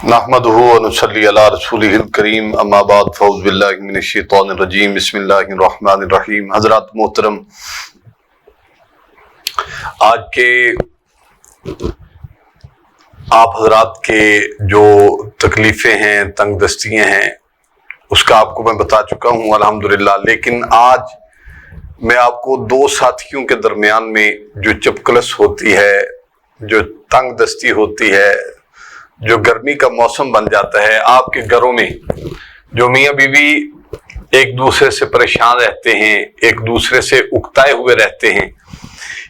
نحمدہ و نصلی علی رسولہ الکریم اما بعد فاعوذ باللہ من الشیطان الرجیم بسم اللہ الرحمن الرحیم۔ حضرات محترم، آج کے آپ حضرات کے جو تکلیفیں ہیں، تنگ دستیاں ہیں، اس کا آپ کو میں بتا چکا ہوں الحمدللہ، لیکن آج میں آپ کو دو ساتھیوں کے درمیان میں جو چپکلس ہوتی ہے، جو تنگ دستی ہوتی ہے، جو گرمی کا موسم بن جاتا ہے آپ کے گھروں میں، جو میاں بیوی ایک دوسرے سے پریشان رہتے ہیں، ایک دوسرے سے اکتائے ہوئے رہتے ہیں،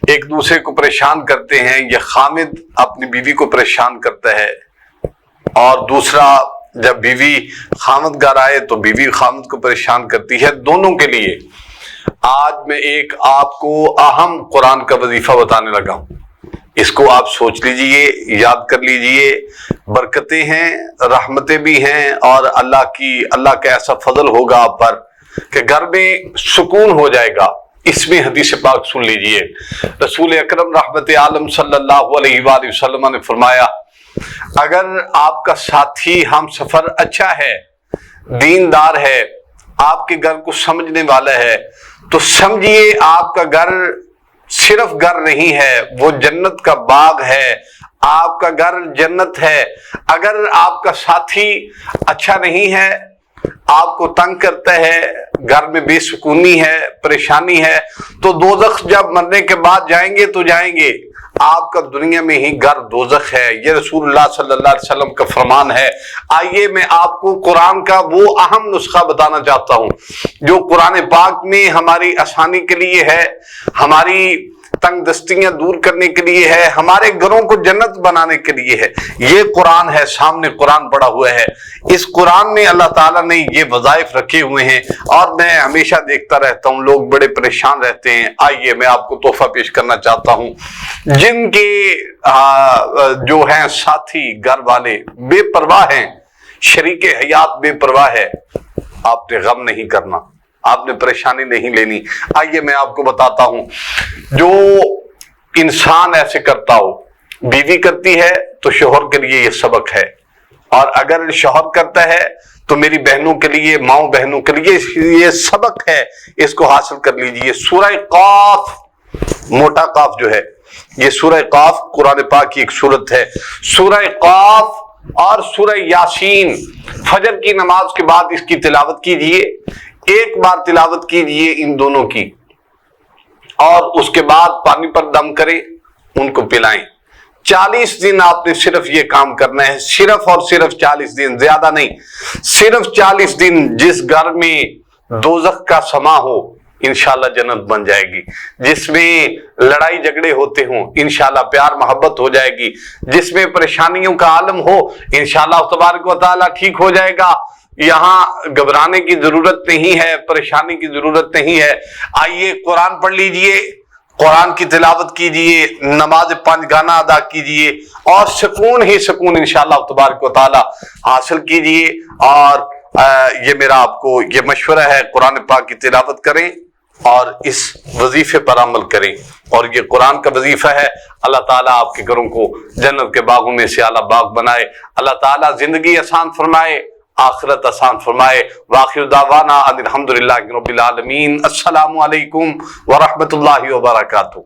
ایک دوسرے کو پریشان کرتے ہیں، یا خامد اپنی بیوی کو پریشان کرتا ہے، اور دوسرا جب بیوی خامد گھر آئے تو بیوی خامد کو پریشان کرتی ہے۔ دونوں کے لیے آج میں ایک آپ کو اہم قرآن کا وظیفہ بتانے لگا ہوں۔ اس کو آپ سوچ لیجئے، یاد کر لیجئے، برکتیں ہیں، رحمتیں بھی ہیں، اور اللہ کا ایسا فضل ہوگا آپ پر کہ گھر میں سکون ہو جائے گا۔ اس میں حدیث پاک سن لیجئے، رسول اکرم رحمت عالم صلی اللہ علیہ وآلہ وسلم نے فرمایا، اگر آپ کا ساتھی ہم سفر اچھا ہے، دیندار ہے، آپ کے گھر کو سمجھنے والا ہے، تو سمجھیے آپ کا گھر صرف گھر نہیں ہے، وہ جنت کا باغ ہے، آپ کا گھر جنت ہے۔ اگر آپ کا ساتھی اچھا نہیں ہے، آپ کو تنگ کرتا ہے، گھر میں بے سکونی ہے، پریشانی ہے، تو دوزخ جب مرنے کے بعد جائیں گے تو جائیں گے، آپ کا دنیا میں ہی گھر دوزخ ہے۔ یہ رسول اللہ صلی اللہ علیہ وسلم کا فرمان ہے۔ آئیے میں آپ کو قرآن کا وہ اہم نسخہ بتانا چاہتا ہوں جو قرآن پاک میں ہماری آسانی کے لیے ہے، ہماری تنگ دستیاں دور کرنے کے لیے ہے، ہمارے گھروں کو جنت بنانے کے لیے ہے۔ یہ قرآن ہے، سامنے قرآن پڑا ہوا ہے۔ اس قرآن میں اللہ تعالیٰ نے یہ وظائف رکھے ہوئے ہیں، اور میں ہمیشہ دیکھتا رہتا ہوں لوگ بڑے پریشان رہتے ہیں۔ آئیے میں آپ کو تحفہ پیش کرنا چاہتا ہوں، جن کے جو ہیں ساتھی گھر والے بے پرواہ ہیں، شریک حیات بے پرواہ ہے، آپ نے غم نہیں کرنا، آپ نے پریشانی نہیں لینی۔ آئیے میں آپ کو بتاتا ہوں، جو انسان ایسے کرتا ہو، بیوی کرتی ہے تو شوہر کے لیے یہ سبق ہے، اور اگر شوہر کرتا ہے تو میری بہنوں کے لیے، ماؤں بہنوں کے لیے یہ سبق ہے، اس کو حاصل کر لیجئے۔ سورہ قاف، موٹا قاف جو ہے، یہ سورہ قاف قرآن پاک کی ایک سورت ہے۔ سورہ قاف اور سورہ یاسین فجر کی نماز کے بعد اس کی تلاوت کیجئے، ایک بار تلاوت کیجئے ان دونوں کی، اور اس کے بعد پانی پر دم کریں، ان کو پلائیں۔ 40 دن آپ نے صرف یہ کام کرنا ہے، صرف اور صرف 40 دن، زیادہ نہیں، صرف 40 دن۔ جس گھر میں دوزخ کا سما ہو، انشاءاللہ جنت بن جائے گی۔ جس میں لڑائی جھگڑے ہوتے ہوں، انشاءاللہ پیار محبت ہو جائے گی۔ جس میں پریشانیوں کا عالم ہو، انشاءاللہ تبارک و تعالیٰ ٹھیک ہو جائے گا۔ یہاں گھبرانے کی ضرورت نہیں ہے، پریشانی کی ضرورت نہیں ہے۔ آئیے قرآن پڑھ لیجئے، قرآن کی تلاوت کیجئے، نماز 5 گانا ادا کیجئے، اور سکون ہی سکون انشاءاللہ تبارک و تعالی حاصل کیجئے۔ اور یہ میرا آپ کو یہ مشورہ ہے، قرآن پاک کی تلاوت کریں اور اس وظیفے پر عمل کریں، اور یہ قرآن کا وظیفہ ہے۔ اللہ تعالیٰ آپ کے گھروں کو جنت کے باغوں میں سے اعلیٰ باغ بنائے، اللہ تعالیٰ زندگی آسان فرمائے، آخرت آسان فرمائے۔ وآخر دعوانا ان الحمدللہ رب العالمین۔ السلام علیکم ورحمۃ اللہ وبرکاتہ۔